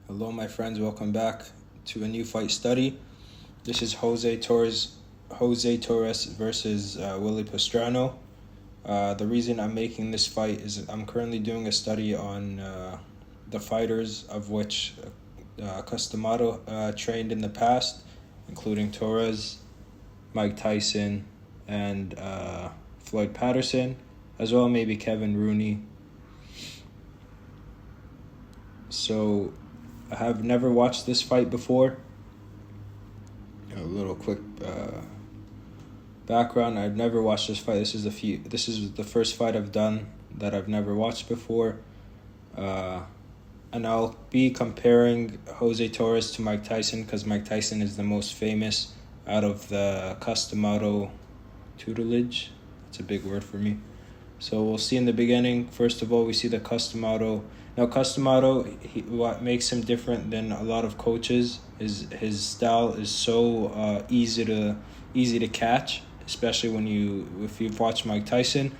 Hello, my friends. Welcome back to a new fight study. This is Jose Torres versus Willie Pastrano. The reason I'm making this fight is I'm currently doing a study on the fighters of which Cus D'Amato trained in the past, including Torres, Mike Tyson, and Floyd Patterson, as well maybe Kevin Rooney. So I have never watched this fight before. A little quick background: I've never watched this fight. This is the first fight I've done that I've never watched before, and I'll be comparing Jose Torres to Mike Tyson because Mike Tyson is the most famous out of the Cus D'Amato tutelage. That's a big word for me. So we'll see in the beginning. First of all, we see the Cus D'Amato. Now, Cus D'Amato, what makes him different than a lot of coaches is his style is so easy to catch, especially if you've watched Mike Tyson.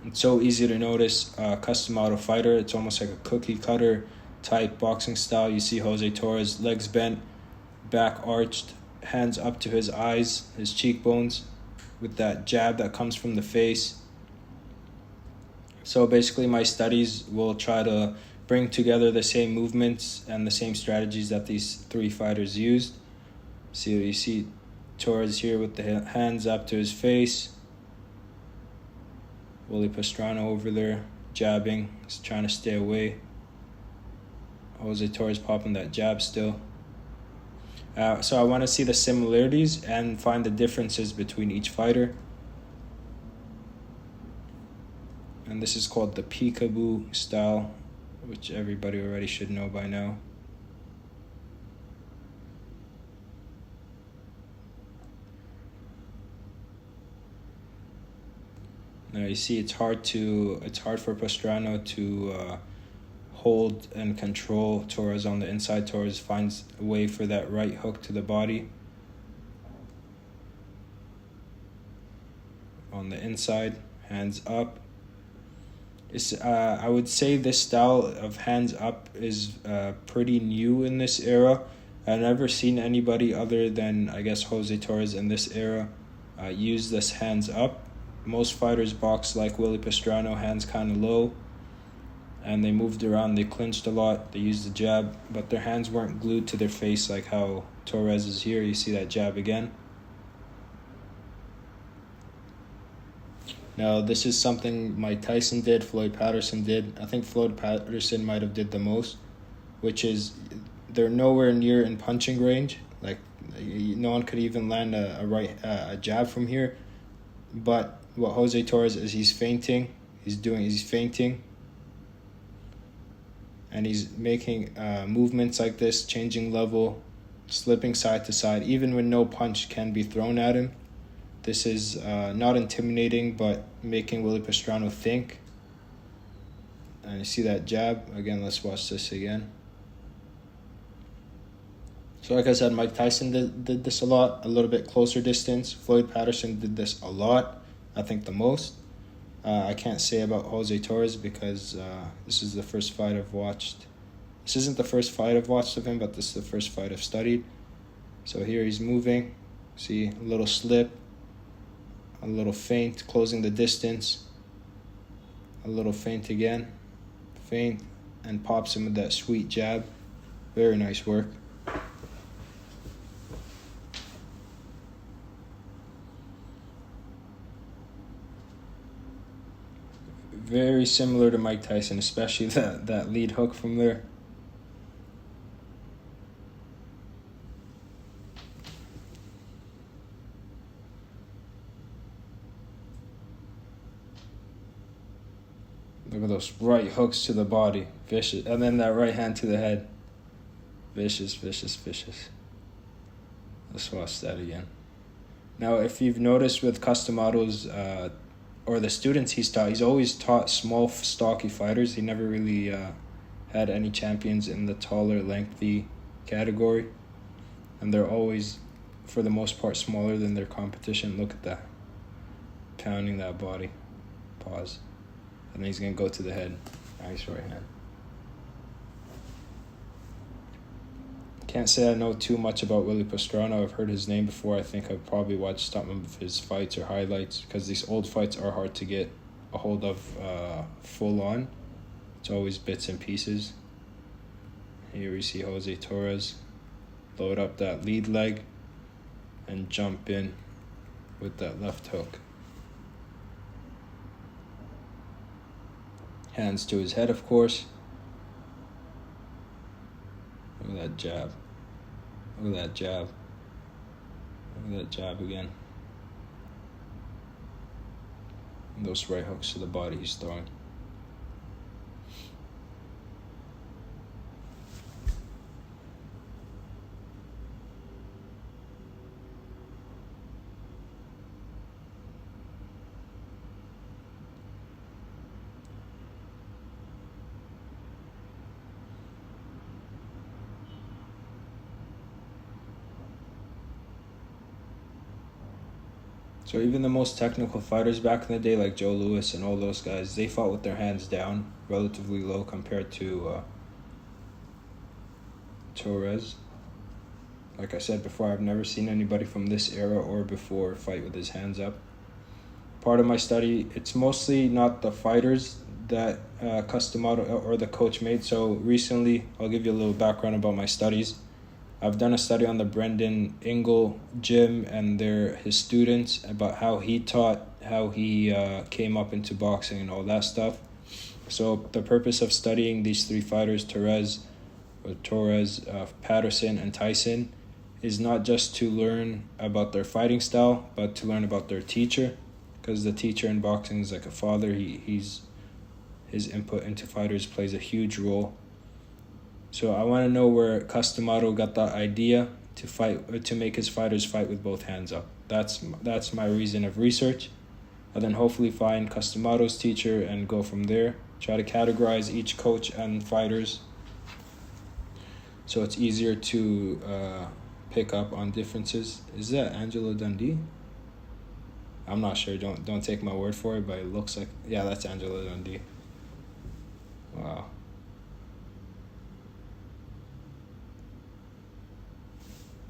It's so easy to notice Cus D'Amato fighter. It's almost like a cookie cutter type boxing style. You see Jose Torres, legs bent, back arched, hands up to his eyes, his cheekbones, with that jab that comes from the face. So basically my studies will try to bring together the same movements and the same strategies that these three fighters used. So you see Torres here with the hands up to his face. Willie Pastrano over there jabbing, he's trying to stay away. Jose Torres popping that jab still. So I want to see the similarities and find the differences between each fighter. And this is called the peekaboo style, which everybody already should know by now. Now you see it's hard for Pastrano to hold and control Torres on the inside. Torres finds a way for that right hook to the body. On the inside, hands up. I would say this style of hands up is pretty new in this era. I've never seen anybody other than, I guess, Jose Torres in this era use this hands up. Most fighters box like Willie Pastrano, hands kind of low, and they moved around, they clinched a lot, they used the jab, but their hands weren't glued to their face like how Torres is here. You see that jab again. Now, this is something Mike Tyson did, Floyd Patterson did. I think Floyd Patterson might have did the most, which is they're nowhere near in punching range. Like, no one could even land a jab from here. But what Jose Torres is, he's fainting. He's fainting. And he's making movements like this, changing level, slipping side to side, even when no punch can be thrown at him. This is not intimidating, but making Willie Pastrano think. And you see that jab. Again, let's watch this again. So like I said, Mike Tyson did this a lot, a little bit closer distance. Floyd Patterson did this a lot, I think the most. I can't say about Jose Torres because this is the first fight I've watched. This isn't the first fight I've watched of him, but this is the first fight I've studied. So here he's moving. See, a little slip. A little feint, closing the distance. A little feint again. Feint, and pops him with that sweet jab. Very nice work. Very similar to Mike Tyson, especially that lead hook from there. Look at those right hooks to the body. Vicious. And then that right hand to the head. Vicious, vicious, vicious. Let's watch that again. Now, if you've noticed with Cus D'Amato's, or the students he's taught, he's always taught small, stocky fighters. He never really had any champions in the taller, lengthy category. And they're always, for the most part, smaller than their competition. Look at that. Pounding that body. Pause. And then he's going to go to the head. Nice right hand. Can't say I know too much about Willie Pastrano. I've heard his name before. I think I've probably watched some of his fights or highlights because these old fights are hard to get a hold of full on. It's always bits and pieces. Here we see Jose Torres load up that lead leg and jump in with that left hook. Hands to his head, of course. Look at that jab. Look at that jab. Look at that jab again. And those right hooks to the body he's throwing. So even the most technical fighters back in the day, like Joe Louis and all those guys, they fought with their hands down, relatively low compared to Torres. Like I said before, I've never seen anybody from this era or before fight with his hands up. Part of my study, it's mostly not the fighters that Cus D'Amato or the coach made. So recently, I'll give you a little background about my studies. I've done a study on the Brendan Ingle gym and his students about how he taught, how he came up into boxing and all that stuff. So the purpose of studying these three fighters, Torres, Patterson, and Tyson, is not just to learn about their fighting style, but to learn about their teacher, because the teacher in boxing is like a father. His input into fighters plays a huge role. So I want to know where Cus D'Amato got that idea to make his fighters fight with both hands up. That's my reason of research. And then hopefully find Cus D'Amato's teacher and go from there. Try to categorize each coach and fighters so it's easier to pick up on differences. Is that Angelo Dundee? I'm not sure. Don't take my word for it, but it looks like, yeah, that's Angelo Dundee. Wow.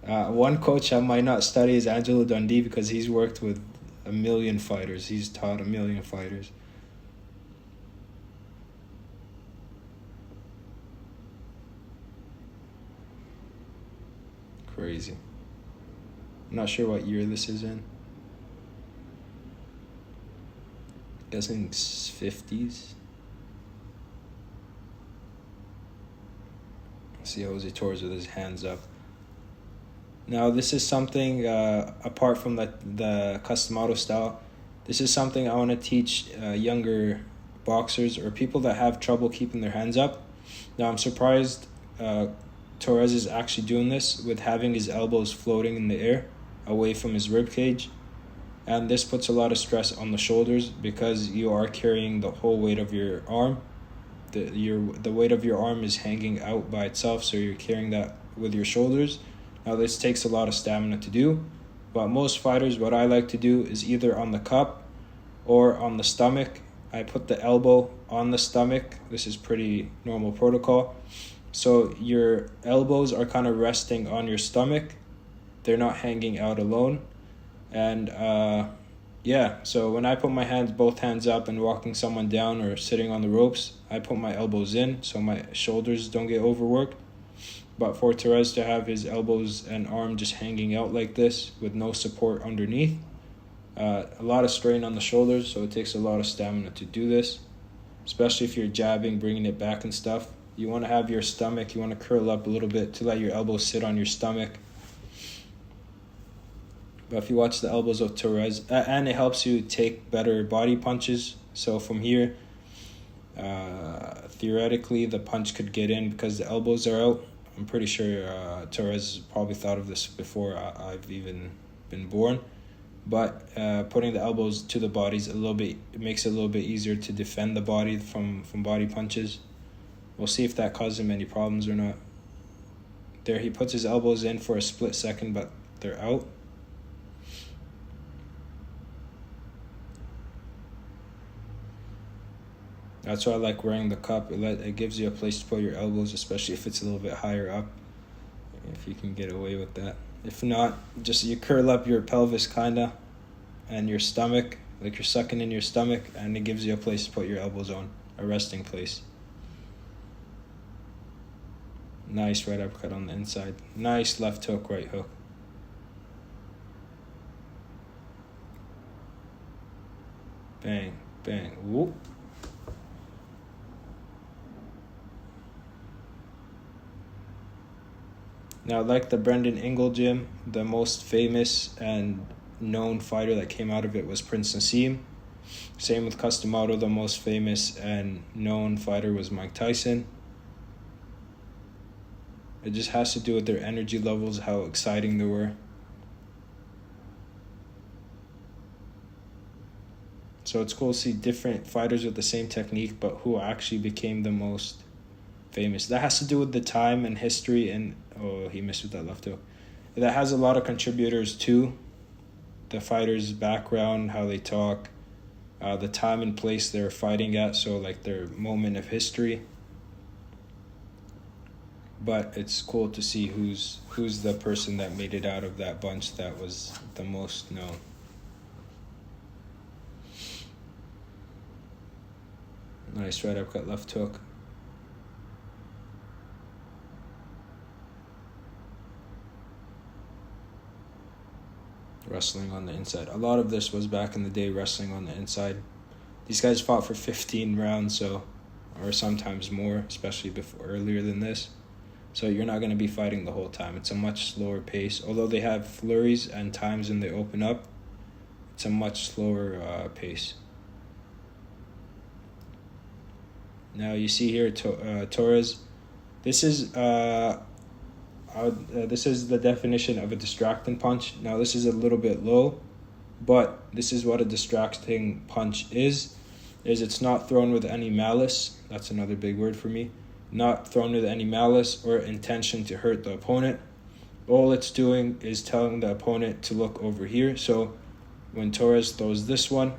One coach I might not study is Angelo Dundee because he's worked with a million fighters. He's taught a million fighters. Crazy. I'm not sure what year this is in. Guessing 50s. See Jose Torres with his hands up. Now, this is something, apart from the Cus D'Amato style, this is something I want to teach younger boxers or people that have trouble keeping their hands up. Now, I'm surprised Torres is actually doing this with having his elbows floating in the air away from his rib cage. And this puts a lot of stress on the shoulders because you are carrying the whole weight of your arm. The weight of your arm is hanging out by itself, so you're carrying that with your shoulders. Now, this takes a lot of stamina to do, but most fighters, what I like to do is either on the cup or on the stomach. I put the elbow on the stomach. This is pretty normal protocol. So your elbows are kind of resting on your stomach. They're not hanging out alone. And so when I put both hands up and walking someone down or sitting on the ropes, I put my elbows in so my shoulders don't get overworked. But for Torres to have his elbows and arm just hanging out like this with no support underneath, a lot of strain on the shoulders, so it takes a lot of stamina to do this, especially if you're jabbing, bringing it back and stuff. You want to have your stomach, you want to curl up a little bit to let your elbows sit on your stomach. But if you watch the elbows of Torres, and it helps you take better body punches. So from here, theoretically, the punch could get in because the elbows are out. I'm pretty sure Torres probably thought of this before I've even been born. But putting the elbows to the bodies it makes it a little bit easier to defend the body from body punches. We'll see if that causes him any problems or not. There, he puts his elbows in for a split second, but they're out. That's why I like wearing the cup. It gives you a place to put your elbows, especially if it's a little bit higher up. if you can get away with that. If not, just you curl up your pelvis kinda and your stomach, like you're sucking in your stomach, and it gives you a place to put your elbows on, a resting place. Nice right uppercut on the inside. Nice left hook, right hook. Bang, bang, whoop. Now, like the Brendan Ingle gym, the most famous and known fighter that came out of it was Prince Nassim. Same with Cus D'Amato, the most famous and known fighter was Mike Tyson. It just has to do with their energy levels, how exciting they were. So it's cool to see different fighters with the same technique, but who actually became the most famous. That has to do with the time and history, and he missed with that left hook. That has a lot of contributors too. The fighter's background, how they talk, the time and place they're fighting at, so like their moment of history. But it's cool to see who's the person that made it out of that bunch that was the most known. Nice right uppercut, left hook. Wrestling on the inside. A lot of this was back in the day, wrestling on the inside. These guys fought for 15 rounds, or sometimes more, especially earlier than this. So you're not going to be fighting the whole time. It's a much slower pace. Although they have flurries and times when they open up, it's a much slower pace. Now you see here Torres. This is the definition of a distracting punch. Now this is a little bit low, but this is what a distracting punch is it's not thrown with any malice. That's another big word for me. Not thrown with any malice or intention to hurt the opponent. All it's doing is telling the opponent to look over here. So when Torres throws this one,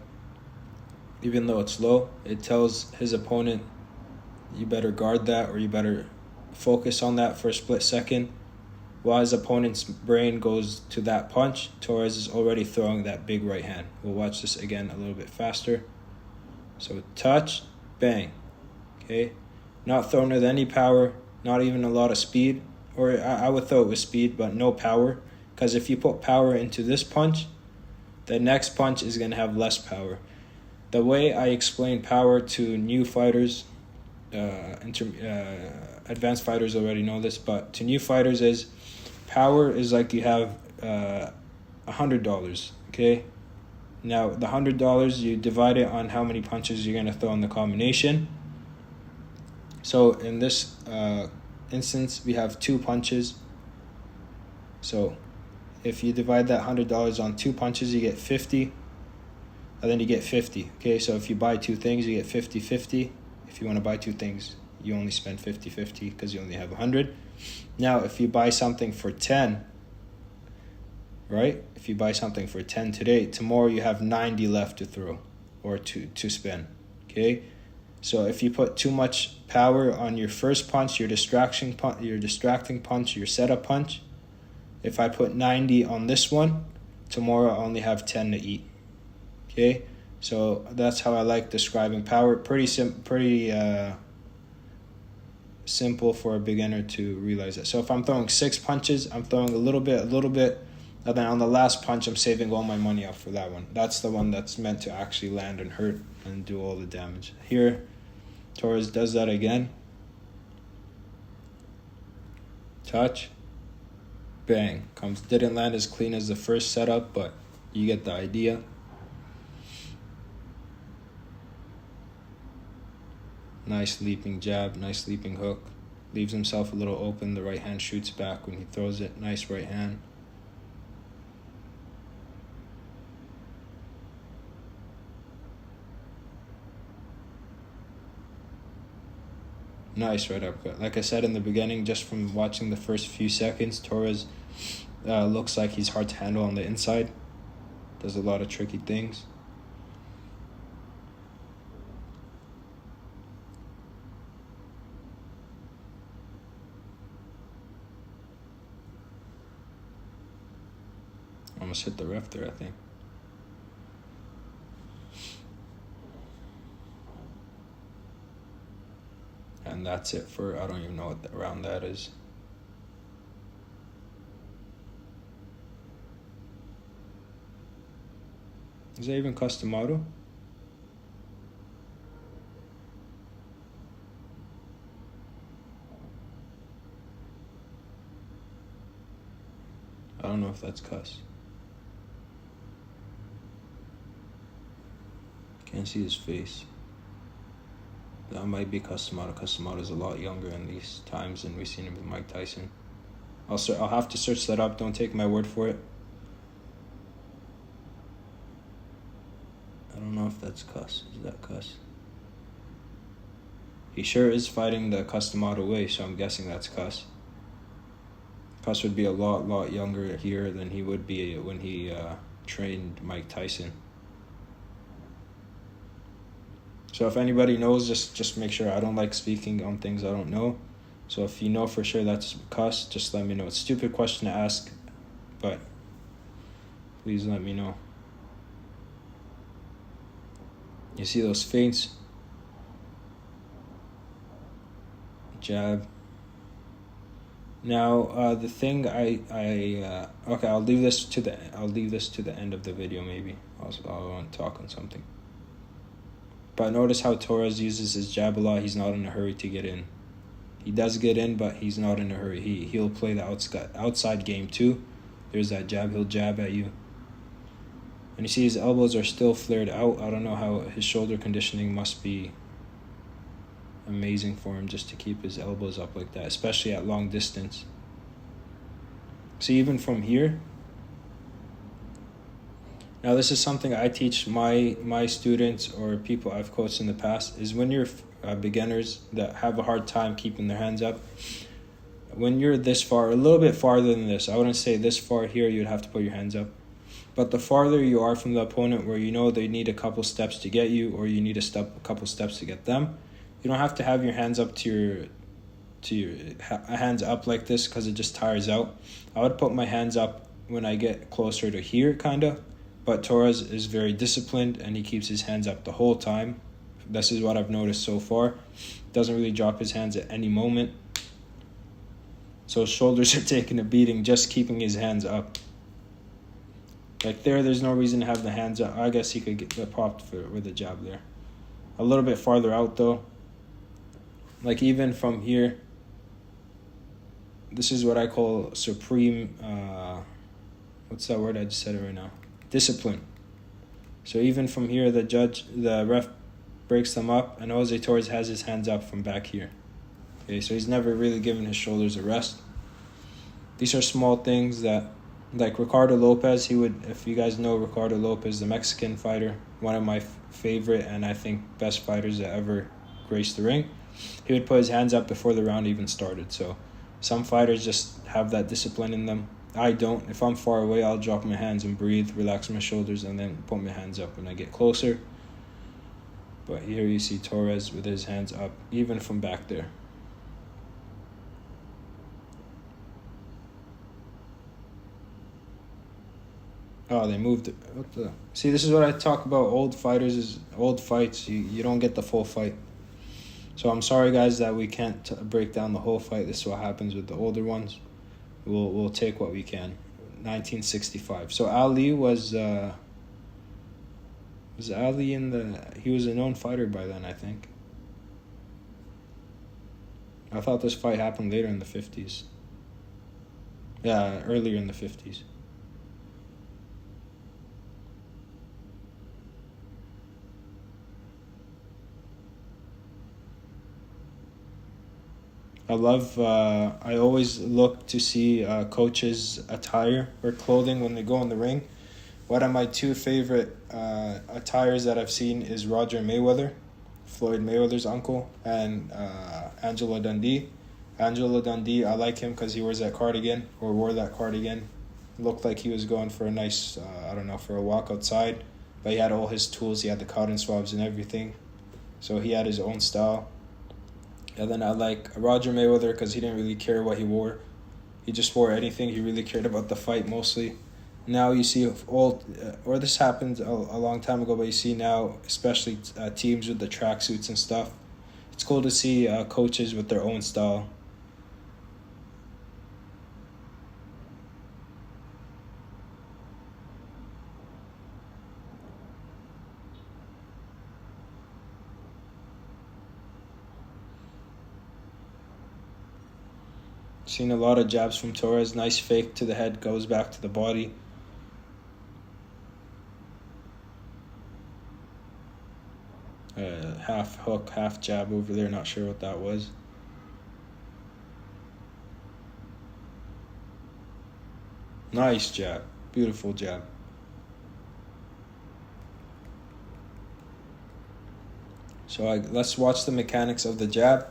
even though it's low, it tells his opponent, you better guard that, or you better focus on that for a split second. While his opponent's brain goes to that punch, Torres is already throwing that big right hand. We'll watch this again a little bit faster. So touch, bang. Okay? Not thrown with any power, not even a lot of speed. Or I would throw it with speed, but no power. Because if you put power into this punch, the next punch is going to have less power. The way I explain power to new fighters, advanced fighters already know this, but to new fighters is, power is like you have $100, okay? Now, the $100, you divide it on how many punches you're going to throw in the combination. So in this instance, we have 2 punches. So if you divide that $100 on 2 punches, you get 50, and then you get 50. Okay, so if you buy 2 things, you get 50-50. If you want to buy 2 things, you only spend 50-50 because you only have 100. Now, if you buy something for 10, right? If you buy something for 10 today, tomorrow you have 90 left to throw or to spend. Okay? So if you put too much power on your first punch, your distracting punch, your setup punch, if I put 90 on this one, tomorrow I only have 10 to eat. Okay? So that's how I like describing power. Pretty simple for a beginner to realize that. So if I'm throwing 6 punches, I'm throwing a little bit, and then on the last punch, I'm saving all my money up for that one. That's the one that's meant to actually land and hurt and do all the damage. Here, Torres does that again. Touch. Bang. Didn't land as clean as the first setup, but you get the idea. Nice leaping jab, nice leaping hook. Leaves himself a little open. The right hand shoots back when he throws it. Nice right hand. Nice right uppercut. Like I said in the beginning, just from watching the first few seconds, Torres looks like he's hard to handle on the inside. Does a lot of tricky things. almost hit the ref there, I think. And that's it for, I don't even know what round that is. Is that even Cus D'Amato? I don't know if that's Cus. Can't see his face. That might be Cus D'Amato. Cus D'Amato is a lot younger in these times than we've seen him with Mike Tyson. I'll have to search that up. Don't take my word for it. I don't know if that's Cus. Is that Cus? He sure is fighting the Cus D'Amato way, so I'm guessing that's Cus. Cus would be a lot younger here than he would be when he trained Mike Tyson. So if anybody knows, just make sure. I don't like speaking on things I don't know. So if you know for sure that's Cus, just let me know. It's a stupid question to ask, but please let me know. You see those feints? Jab. Now the thing okay, I'll leave this to the end of the video. Maybe I'll want to talk on something. But notice how Torres uses his jab a lot. He's not in a hurry to get in. He does get in, but he's not in a hurry. He'll play the outside game too. There's that jab. He'll jab at you. And you see his elbows are still flared out. I don't know how his shoulder conditioning must be amazing for him just to keep his elbows up like that, especially at long distance. See, even from here. Now, this is something I teach my students or people I've coached in the past, is when you're beginners that have a hard time keeping their hands up, when you're this far, a little bit farther than this, I wouldn't say this far here, you'd have to put your hands up. But the farther you are from the opponent where you know they need a couple steps to get you, or you need a couple steps to get them, you don't have to have your hands up to your hands up like this, because it just tires out. I would put my hands up when I get closer to here, kind of. But Torres is very disciplined, and he keeps his hands up the whole time. This is what I've noticed so far. Doesn't really drop his hands at any moment. So his shoulders are taking a beating just keeping his hands up. Like there's no reason to have the hands up. I guess he could get the popped with a jab there. A little bit farther out though. Like even from here, this is what I call supreme, what's that word? I just said it right now. Discipline. So even from here, the ref breaks them up, and Jose Torres has his hands up from back here. Okay, so he's never really given his shoulders a rest. These are small things that, like Ricardo Lopez, he would, if you guys know Ricardo Lopez, the Mexican fighter, one of my favorite and I think best fighters that ever graced the ring, he would put his hands up before the round even started. So some fighters just have that discipline in them. I don't. If I'm far away, I'll drop my hands and breathe, relax my shoulders, and then put my hands up when I get closer. But here you see Torres with his hands up, even from back there. Oh, they moved it. What the? See, this is what I talk about. Old fighters is old fights. You don't get the full fight. So I'm sorry, guys, that we can't break down the whole fight. This is what happens with the older ones. We'll take what we can. 1965. So Ali was Ali in the... He was a known fighter by then, I think. I thought this fight happened later in the 50s. Yeah, earlier in the 50s. I always look to see coaches' attire or clothing when they go in the ring. One of my two favorite attires that I've seen is Roger Mayweather, Floyd Mayweather's uncle, and Angelo Dundee. Angelo Dundee, I like him because he wears that cardigan, or wore that cardigan. Looked like he was going for a nice, for a walk outside. But he had all his tools. He had the cotton swabs and everything. So he had his own style. And then I like Roger Mayweather because he didn't really care what he wore. He just wore anything. He really cared about the fight mostly. Now you see or this happened a long time ago, but you see now, especially teams with the tracksuits and stuff. It's cool to see coaches with their own style. Seen a lot of jabs from Torres. Nice fake to the head, goes back to the body. Half hook, half jab over there. Not sure what that was. Nice jab. Beautiful jab. So let's watch the mechanics of the jab.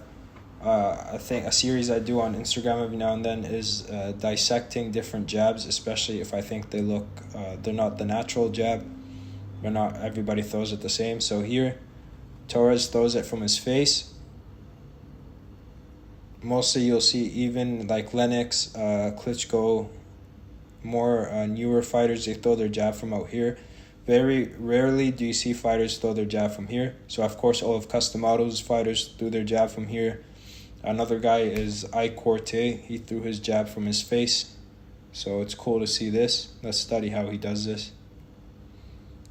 I think a series I do on Instagram every now and then is dissecting different jabs, especially if I think they're not the natural jab, but not everybody throws it the same. So here, Torres throws it from his face. Mostly you'll see even like Lennox, Klitschko, more newer fighters, they throw their jab from out here. Very rarely do you see fighters throw their jab from here. So of course all of Cus D'Amato's fighters threw their jab from here. Another guy is Corte. He threw his jab from his face. So it's cool to see this. Let's study how he does this.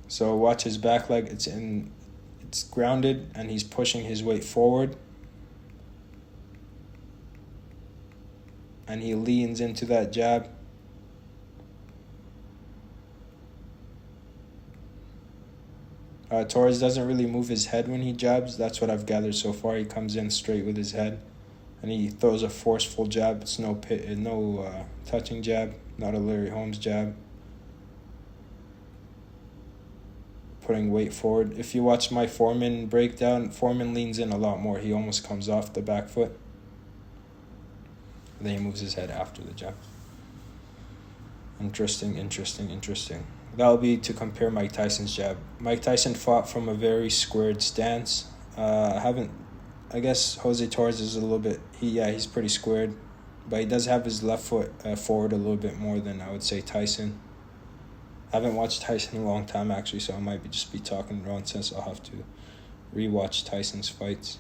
So watch his back leg. It's grounded and he's pushing his weight forward. And he leans into that jab. Torres doesn't really move his head when he jabs. That's what I've gathered so far. He comes in straight with his head. And he throws a forceful jab. It's no touching jab. Not a Larry Holmes jab. Putting weight forward. If you watch my Foreman breakdown, Foreman leans in a lot more. He almost comes off the back foot. And then he moves his head after the jab. Interesting. That'll be to compare Mike Tyson's jab. Mike Tyson fought from a very squared stance. I guess Jose Torres is a little bit, he's pretty squared. But he does have his left foot forward a little bit more than I would say Tyson. I haven't watched Tyson in a long time actually, so I might just be talking nonsense. I'll have to rewatch Tyson's fights.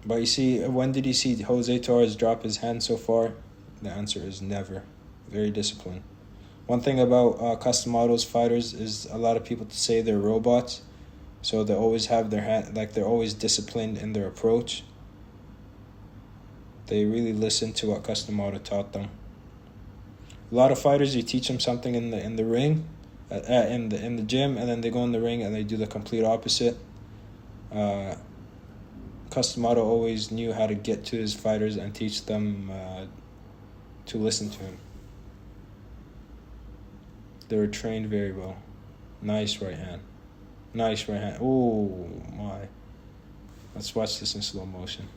But you see, when did you see Jose Torres drop his hand so far? The answer is never. Very disciplined. One thing about Cus D'Amato's fighters is a lot of people say they're robots. So they always have their hand, like they're always disciplined in their approach. They really listen to what Cus D'Amato taught them. A lot of fighters, you teach them something in the ring, in the gym, and then they go in the ring and they do the complete opposite. Cus D'Amato always knew how to get to his fighters and teach them to listen to him. They were trained very well. Nice right hand. Oh my. Let's watch this in slow motion.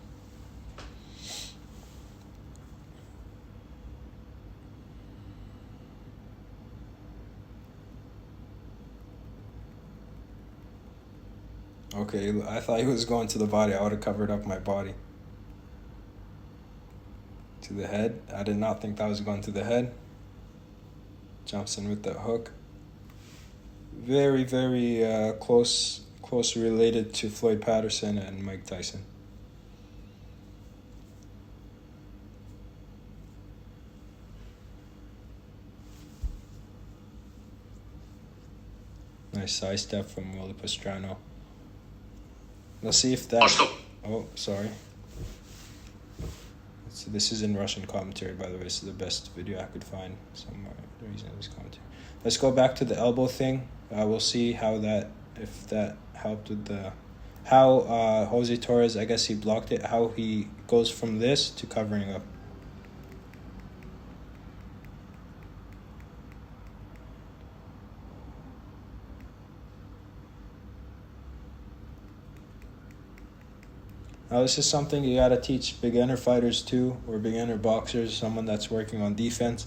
Okay, I thought he was going to the body. I would have covered up my body. To the head. I did not think that was going to the head. Jumps in with that hook. Very, very closely related to Floyd Patterson and Mike Tyson. Nice side step from Willie Pastrano. Let's see if that... Oh, sorry. So this is in Russian commentary, by the way. This is the best video I could find somewhere. The reason it was commentary. Let's go back to the elbow thing. We'll see if that helped with how Jose Torres, I guess he blocked it, how he goes from this to covering up. Now this is something you gotta teach beginner fighters too, or beginner boxers, someone that's working on defense.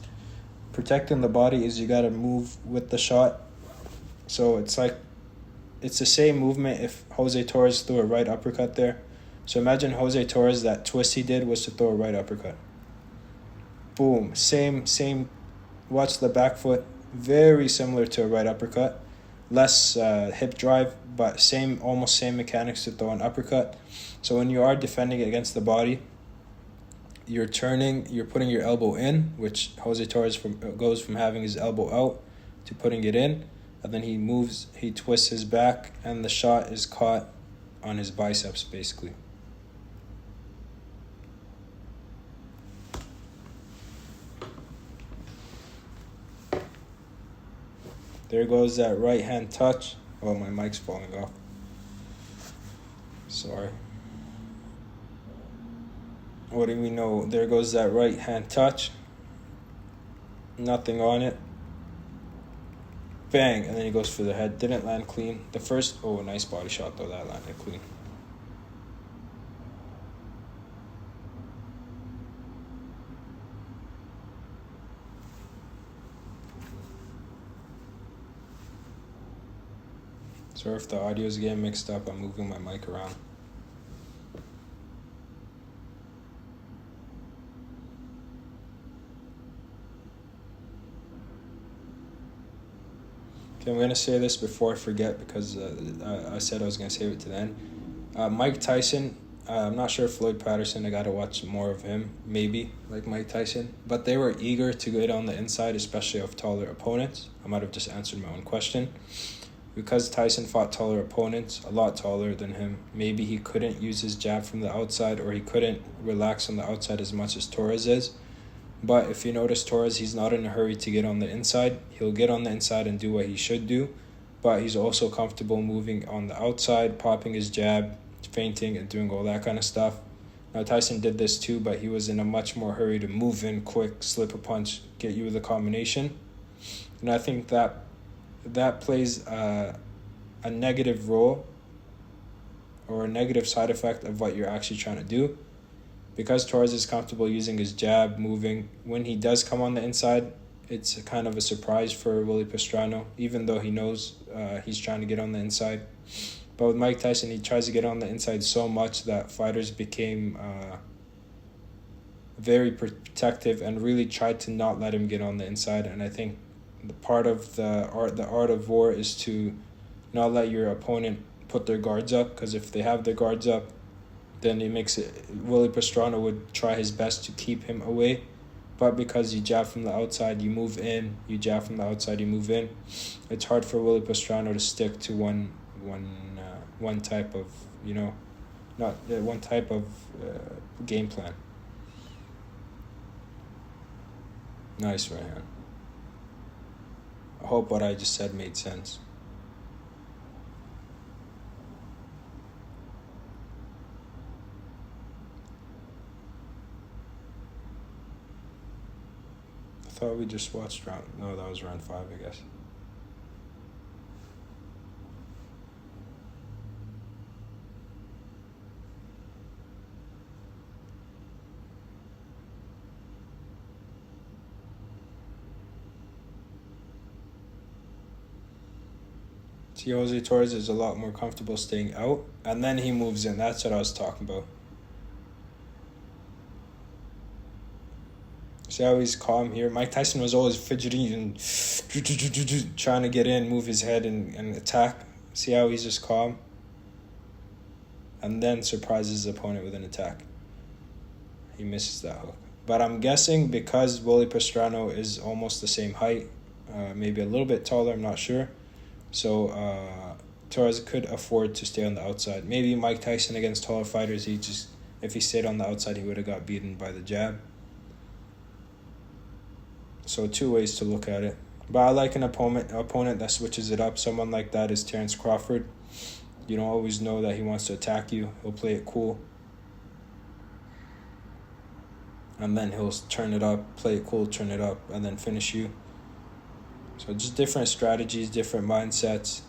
Protecting the body is you gotta move with the shot. So it's the same movement if Jose Torres threw a right uppercut there. So imagine Jose Torres, that twist he did was to throw a right uppercut. boom, same. Watch the back foot, very similar to a right uppercut, less hip drive, but almost same mechanics to throw an uppercut. So when you are defending it against the body, you're putting your elbow in, which Jose Torres goes from having his elbow out to putting it in, and then he twists his back, and the shot is caught on his biceps, basically. There goes that right hand touch. Oh, my mic's falling off. Sorry. What do we know? There goes that right hand touch. Nothing on it. Bang, and then he goes for the head. Didn't land clean. The first, nice body shot though. That landed clean. Sorry if the audio is getting mixed up. I'm moving my mic around. Okay, I'm going to say this before I forget because I said I was going to save it to the end. Mike Tyson, I'm not sure if Floyd Patterson, I got to watch more of him, maybe, like Mike Tyson. But they were eager to get on the inside, especially of taller opponents. I might have just answered my own question. Because Tyson fought taller opponents, a lot taller than him, maybe he couldn't use his jab from the outside, or he couldn't relax on the outside as much as Torres is. But if you notice Torres, he's not in a hurry to get on the inside. He'll get on the inside and do what he should do, but he's also comfortable moving on the outside, popping his jab, feinting, and doing all that kind of stuff. Now, Tyson did this too, but he was in a much more hurry to move in quick, slip a punch, get you with a combination. And I think that plays a negative role or a negative side effect of what you're actually trying to do. Because Torres is comfortable using his jab, moving, when he does come on the inside, it's kind of a surprise for Willie Pastrano, even though he knows he's trying to get on the inside. But with Mike Tyson, he tries to get on the inside so much that fighters became very protective and really tried to not let him get on the inside. And I think the part of the art of war is to not let your opponent put their guards up, because if they have their guards up, then it makes it. Willie Pastrano would try his best to keep him away, but because you jab from the outside, you move in. You jab from the outside, you move in. It's hard for Willie Pastrano to stick to one type of one type of game plan. Nice right hand. I hope what I just said made sense. I thought we just watched round... No, that was round 5, I guess. See, Jose Torres is a lot more comfortable staying out, and then he moves in. That's what I was talking about. See how he's calm here? Mike Tyson was always fidgeting and trying to get in, move his head, and attack. See how he's just calm? And then surprises his opponent with an attack. He misses that hook. But I'm guessing because Willie Pastrano is almost the same height, maybe a little bit taller, I'm not sure. So Torres could afford to stay on the outside. Maybe Mike Tyson against taller fighters, if he stayed on the outside, he would have got beaten by the jab. So 2 ways to look at it. But I like an opponent that switches it up. Someone like that is Terrence Crawford. You don't always know that he wants to attack you. He'll play it cool. And then he'll turn it up, play it cool, turn it up, and then finish you. So just different strategies, different mindsets.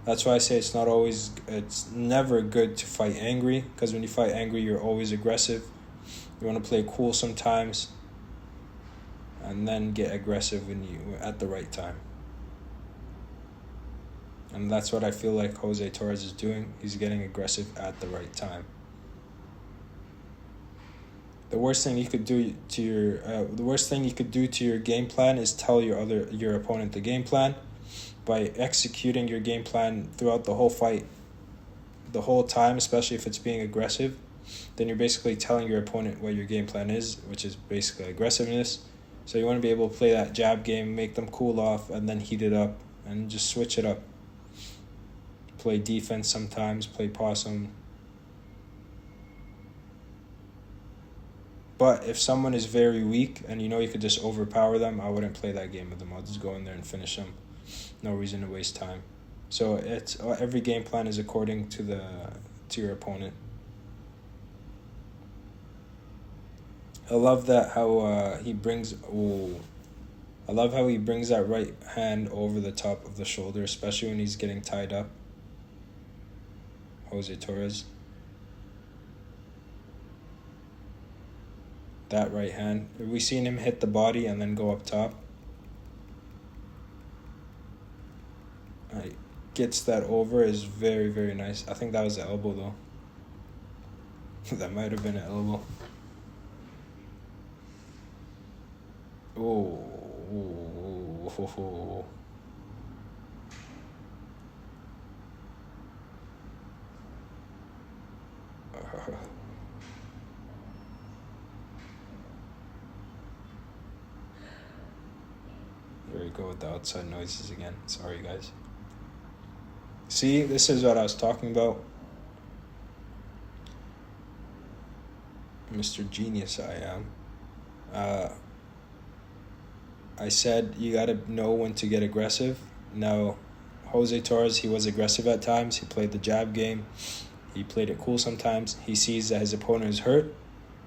That's why I say it's never good to fight angry, because when you fight angry, you're always aggressive. You want to play cool sometimes, and then get aggressive at the right time. And that's what I feel like Jose Torres is doing. He's getting aggressive at the right time. The worst thing you could do to your game plan is tell your opponent the game plan. By executing your game plan throughout the whole fight, the whole time, especially if it's being aggressive, then you're basically telling your opponent what your game plan is, which is basically aggressiveness. So you want to be able to play that jab game, make them cool off, and then heat it up, and just switch it up. Play defense sometimes, play possum. But if someone is very weak and you know you could just overpower them, I wouldn't play that game with them. I'll just go in there and finish them. No reason to waste time. So it's every game plan is according to your opponent. I love that how he brings that right hand over the top of the shoulder, especially when he's getting tied up. Jose Torres. That right hand. We've seen him hit the body and then go up top. Gets that over is very, very nice. I think that was the elbow though. That might have been an elbow. Oh. Here we go with the outside noises again. Sorry, guys. See, this is what I was talking about. Mr. Genius I am. I said you got to know when to get aggressive. Now, Jose Torres, he was aggressive at times. He played the jab game. He played it cool sometimes. He sees that his opponent is hurt.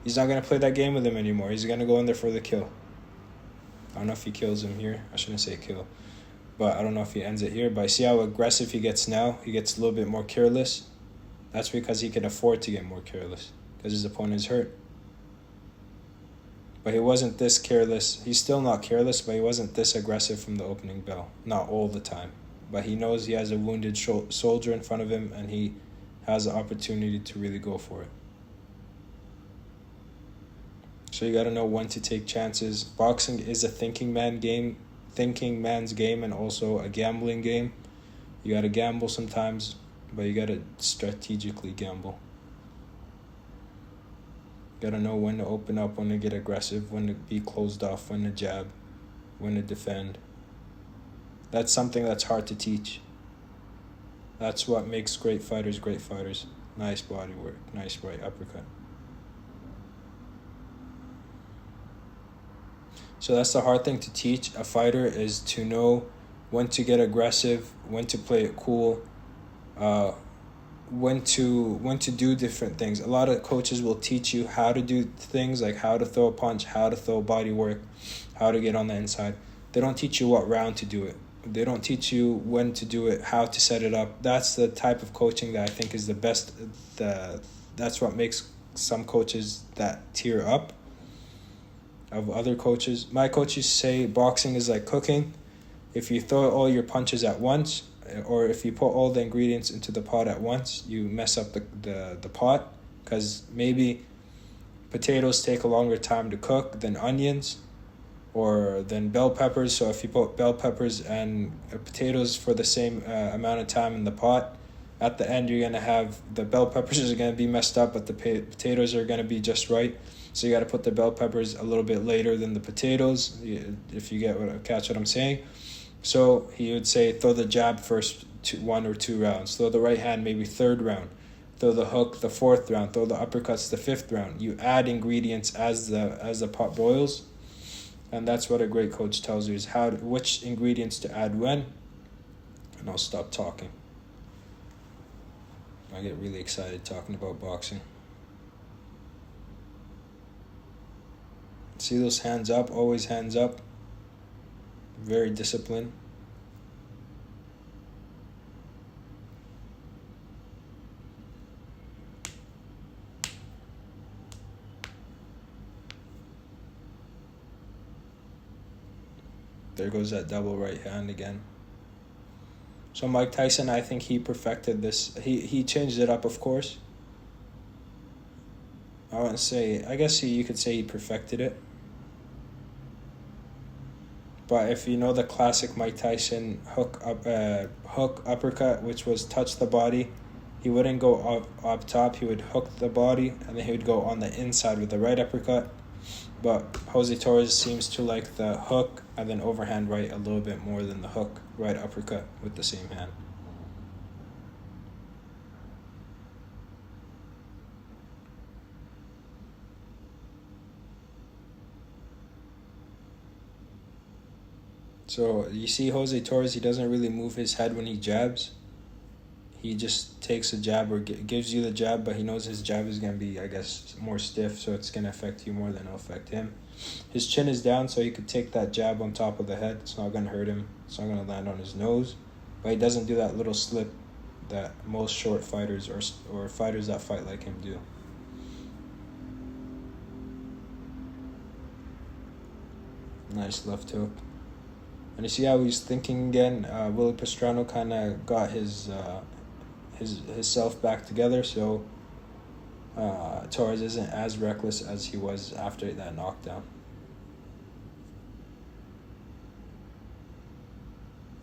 He's not going to play that game with him anymore. He's going to go in there for the kill. I don't know if he kills him here. I shouldn't say kill. But I don't know if he ends it here. But I see how aggressive he gets now. He gets a little bit more careless. That's because he can afford to get more careless. Because his opponent is hurt. But he wasn't this careless. He's still not careless, but he wasn't this aggressive from the opening bell. Not all the time. But he knows he has a wounded soldier in front of him, and he has the opportunity to really go for it. So you got to know when to take chances. Boxing is a thinking man's game, and also a gambling game. You got to gamble sometimes, but you got to strategically gamble. You got to know when to open up, when to get aggressive, when to be closed off, when to jab, when to defend. That's something that's hard to teach. That's what makes great fighters great fighters. Nice body work, nice right uppercut. So that's the hard thing to teach a fighter, is to know when to get aggressive, when to play it cool, when to do different things. A lot of coaches will teach you how to do things, like how to throw a punch, how to throw body work, how to get on the inside. They don't teach you what round to do it. They don't teach you when to do it, how to set it up. That's the type of coaching that I think is the best. That's what makes some coaches that tier up of other coaches. My coaches say boxing is like cooking. If you throw all your punches at once, or if you put all the ingredients into the pot at once, you mess up the pot, because maybe potatoes take a longer time to cook than onions or than bell peppers. So if you put bell peppers and potatoes for the same amount of time in the pot, at the end you're going to have the bell peppers are going to be messed up, but the potatoes are going to be just right. So you got to put the bell peppers a little bit later than the potatoes, if you catch what I'm saying. So he would say throw the jab first 1 or 2 rounds. Throw the right hand maybe 3rd round. Throw the hook the 4th round. Throw the uppercuts the 5th round. You add ingredients as the pot boils. And that's what a great coach tells you, is which ingredients to add when. And I'll stop talking. I get really excited talking about boxing. See those hands up? Always hands up. Very disciplined. There goes that double right hand again. So Mike Tyson, I think he perfected this. He changed it up, of course. I wouldn't say. I guess you could say he perfected it. But if you know the classic Mike Tyson hook uppercut, which was touch the body, he wouldn't go up top. He would hook the body, and then he would go on the inside with the right uppercut. But Jose Torres seems to like the hook and then overhand right a little bit more than the hook right uppercut with the same hand. So you see Jose Torres, he doesn't really move his head when he jabs. He just takes a jab or gives you the jab, but he knows his jab is going to be, I guess, more stiff, so it's going to affect you more than it'll affect him. His chin is down, so he could take that jab on top of the head. It's not going to hurt him. It's not going to land on his nose. But he doesn't do that little slip that most short fighters or fighters that fight like him do. Nice left hook. And you see how he's thinking again. Willie Pastrano kind of got his self back together, so Torres isn't as reckless as he was after that knockdown.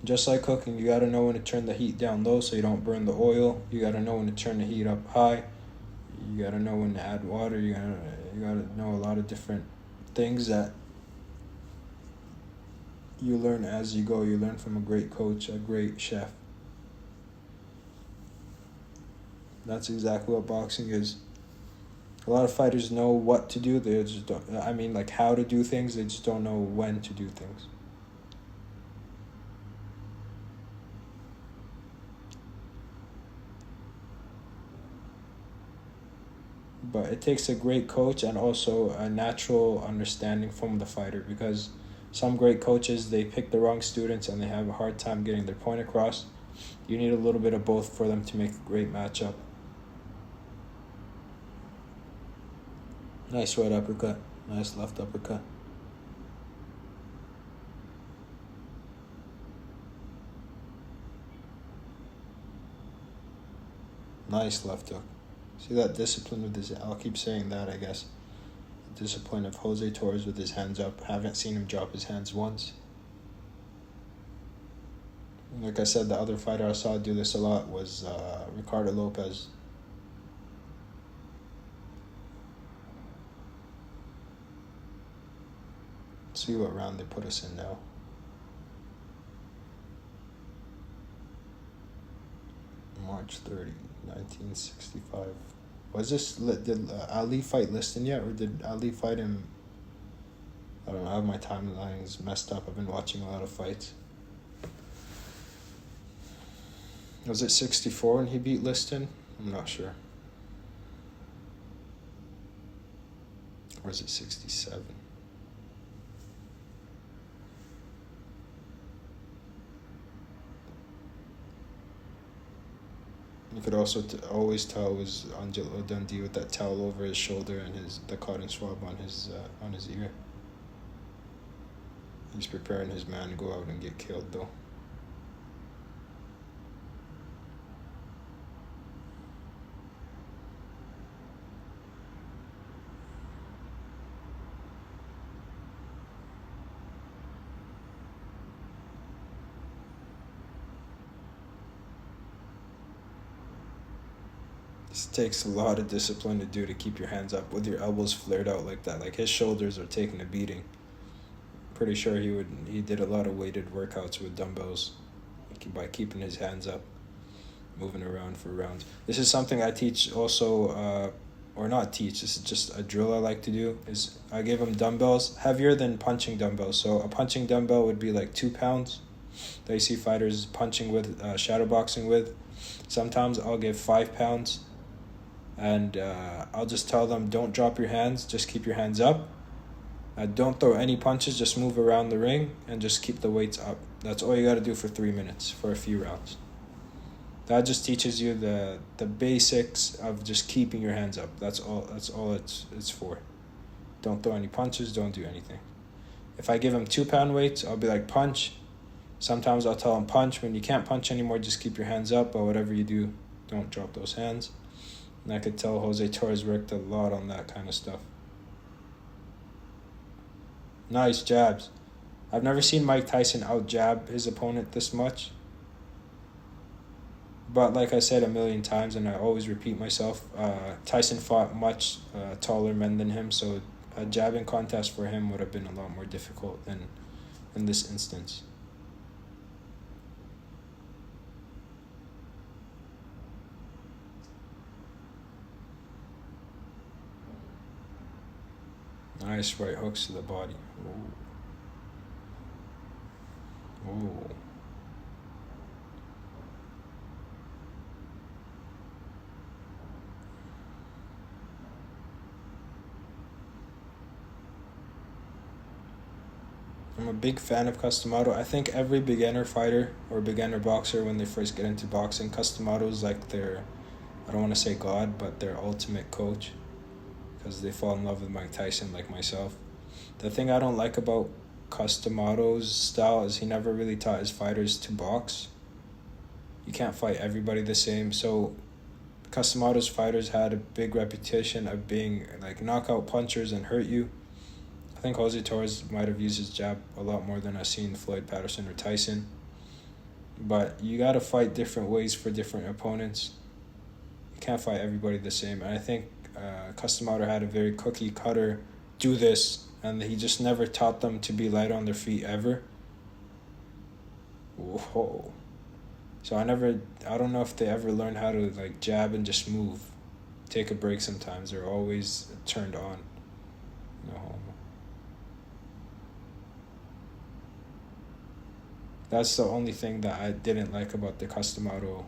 Just like cooking, you gotta know when to turn the heat down low so you don't burn the oil. You gotta know when to turn the heat up high. You gotta know when to add water. You gotta know a lot of different things that you learn as you go. You learn from a great coach, a great chef. That's exactly what boxing is. A lot of fighters know what to do. They just don't. I mean, like how to do things. They just don't know when to do things. But it takes a great coach and also a natural understanding from the fighter, because some great coaches, they pick the wrong students and they have a hard time getting their point across. You need a little bit of both for them to make a great matchup. Nice right uppercut. Nice left uppercut. Nice left hook. See that discipline with his... I'll keep saying that, I guess. The discipline of Jose Torres with his hands up. Haven't seen him drop his hands once. Like I said, the other fighter I saw do this a lot was Ricardo Lopez. Let's see what round they put us in now. March 30, 1965. Was this... Did Ali fight Liston yet, or did Ali fight him... I don't know, I have my timelines messed up. I've been watching a lot of fights. Was it 64 when he beat Liston? I'm not sure. Or is it 67? You could also always tell it was Angelo Dundee with that towel over his shoulder and the cotton swab on his ear. He's preparing his man to go out and get killed, though. This takes a lot of discipline to do, to keep your hands up with your elbows flared out like that. Like, his shoulders are taking a beating. Pretty sure he did a lot of weighted workouts with dumbbells by keeping his hands up, moving around for rounds. This is something I teach also, or not teach, this is just a drill I like to do, is I give him dumbbells heavier than punching dumbbells. So a punching dumbbell would be like 2 pounds that you see fighters punching with, shadowboxing with. Sometimes I'll give 5 pounds, and I'll just tell them, don't drop your hands, just keep your hands up. Don't throw any punches, just move around the ring and just keep the weights up. That's all you got to do for 3 minutes for a few rounds. That just teaches you the basics of just keeping your hands up. That's all it's for. Don't throw any punches, don't do anything. If I give him 2 pound weights, I'll be like, punch. Sometimes I'll tell him, punch. When you can't punch anymore, just keep your hands up, but whatever you do, don't drop those hands. And I could tell Jose Torres worked a lot on that kind of stuff. Nice jabs. I've never seen Mike Tyson out-jab his opponent this much. But like I said a million times, and I always repeat myself, Tyson fought much taller men than him, so a jabbing contest for him would have been a lot more difficult than in this instance. Nice right hooks to the body. Ooh. Ooh. I'm a big fan of Cus D'Amato. I think every beginner fighter or beginner boxer, when they first get into boxing, Cus D'Amato is like their, I don't want to say God, but their ultimate coach, because they fall in love with Mike Tyson like myself. The thing I don't like about Cus D'Amato's style is he never really taught his fighters to box. You can't fight everybody the same. So Cus D'Amato's fighters had a big reputation of being like knockout punchers and hurt you. I think Jose Torres might have used his jab a lot more than I've seen Floyd Patterson or Tyson. But you got to fight different ways for different opponents. You can't fight everybody the same. And I think Cus D'Amato had a very cookie cutter, do this, and he just never taught them to be light on their feet ever. Whoa. So I don't know if they ever learned how to like jab and just move. Take a break sometimes. They're always turned on. No. That's the only thing that I didn't like about the Cus D'Amato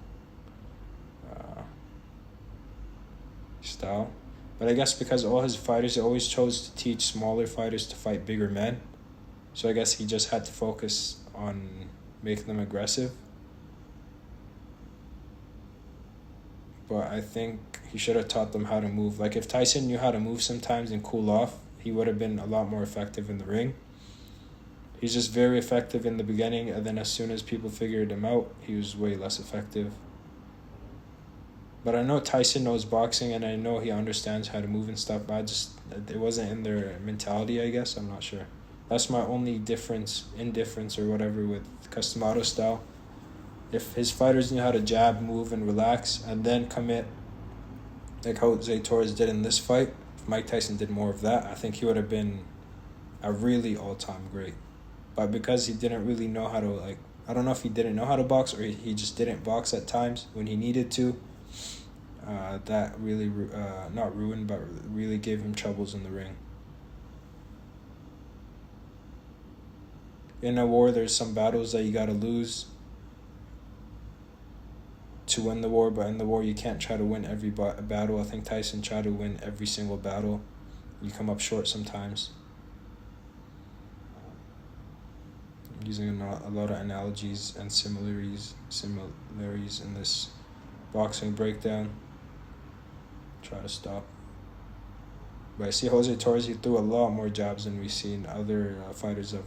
style. But I guess because all his fighters always chose to teach smaller fighters to fight bigger men, so I guess he just had to focus on making them aggressive. But I think he should have taught them how to move. Like if Tyson knew how to move sometimes and cool off, he would have been a lot more effective in the ring. He's just very effective in the beginning, and then as soon as people figured him out, he was way less effective. But I know Tyson knows boxing, and I know he understands how to move and stuff, but it wasn't in their mentality, I guess. I'm not sure. That's my only indifference or whatever with Cus D'Amato style. If his fighters knew how to jab, move, and relax, and then commit, like Jose Torres did in this fight, if Mike Tyson did more of that, I think he would have been a really all-time great. But because he didn't really know how to, like, I don't know if he didn't know how to box or he just didn't box at times when he needed to, that really, not ruined, but really gave him troubles in the ring. In a war, there's some battles that you gotta lose to win the war, but in the war, you can't try to win every battle. I think Tyson tried to win every single battle. You come up short sometimes. Using a lot of analogies and similarities in this boxing breakdown. Try to stop. But I see Jose Torres, he threw a lot more jabs than we've seen other fighters of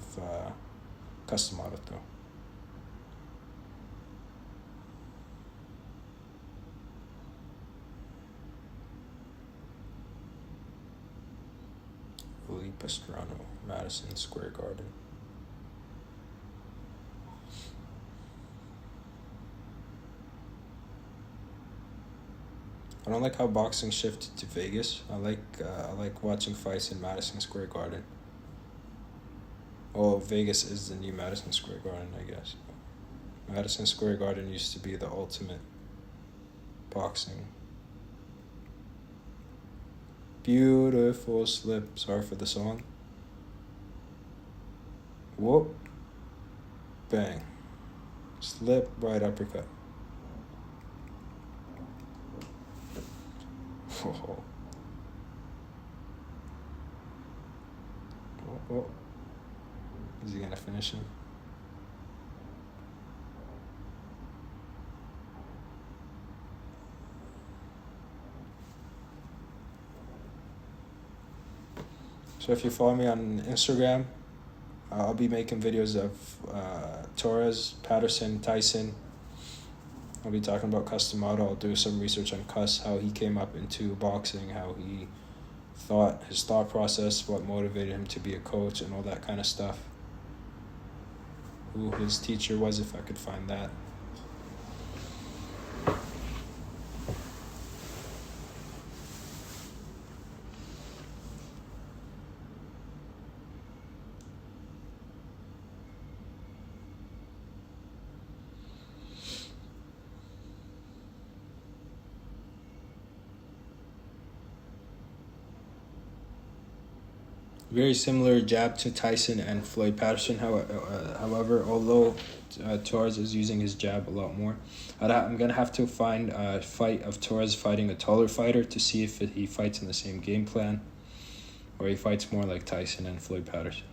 Cus D'Amato though. Willie, Pastrano, Madison Square Garden. I don't like how boxing shifted to Vegas. I like watching fights in Madison Square Garden. Well, Vegas is the new Madison Square Garden, I guess. Madison Square Garden used to be the ultimate boxing. Beautiful slip. Sorry for the song. Whoop. Bang. Slip, right uppercut. Oh. Oh. Is he gonna finish him? So if you follow me on Instagram, I'll be making videos of Torres, Patterson, Tyson, I'll be talking about Cus D'Amato. I'll do some research on Cus, how he came up into boxing, how he thought, his thought process, what motivated him to be a coach, and all that kind of stuff. Who his teacher was, if I could find that. Very similar jab to Tyson and Floyd Patterson. However, although Torres is using his jab a lot more, I'm going to have to find a fight of Torres fighting a taller fighter to see if he fights in the same game plan or he fights more like Tyson and Floyd Patterson.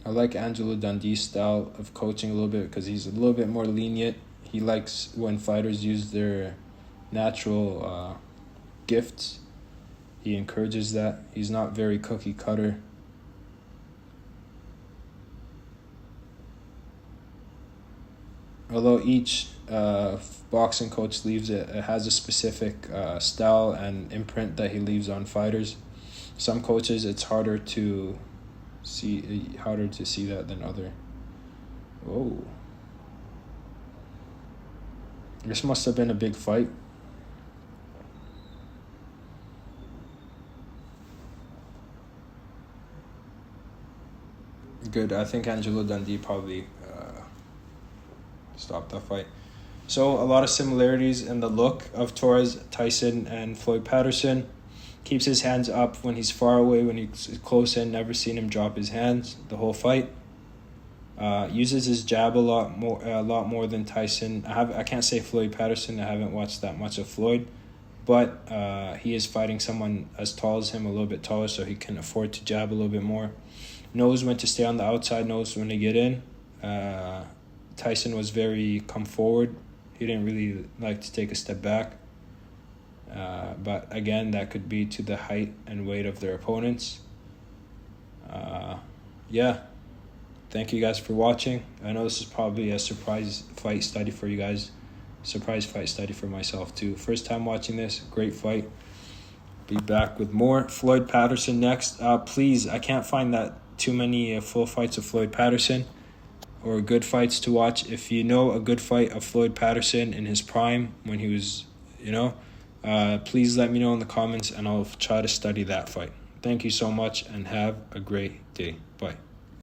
I like Angelo Dundee's style of coaching a little bit because he's a little bit more lenient. He likes when fighters use their natural gifts. He encourages that. He's not very cookie cutter. Although each boxing coach has a specific style and imprint that he leaves on fighters. Some coaches, it's harder to see that than other. Whoa. This must have been a big fight. Good. I think Angelo Dundee probably stopped that fight. So a lot of similarities in the look of Torres, Tyson, and Floyd Patterson. Keeps his hands up when he's far away. When he's close in, never seen him drop his hands the whole fight. Uses his jab a lot more than Tyson. I can't say Floyd Patterson. I haven't watched that much of Floyd, but he is fighting someone as tall as him, a little bit taller, so he can afford to jab a little bit more. Knows when to stay on the outside. Knows when to get in. Tyson was very come forward. He didn't really like to take a step back. But again, that could be to the height and weight of their opponents. Yeah. Thank you guys for watching. I know this is probably a surprise fight study for you guys. Surprise fight study for myself too. First time watching this. Great fight. Be back with more. Floyd Patterson next. Please, I can't find that too many full fights of Floyd Patterson or good fights to watch. If you know a good fight of Floyd Patterson in his prime when he was, please let me know in the comments and I'll try to study that fight. Thank you so much and have a great day. Bye.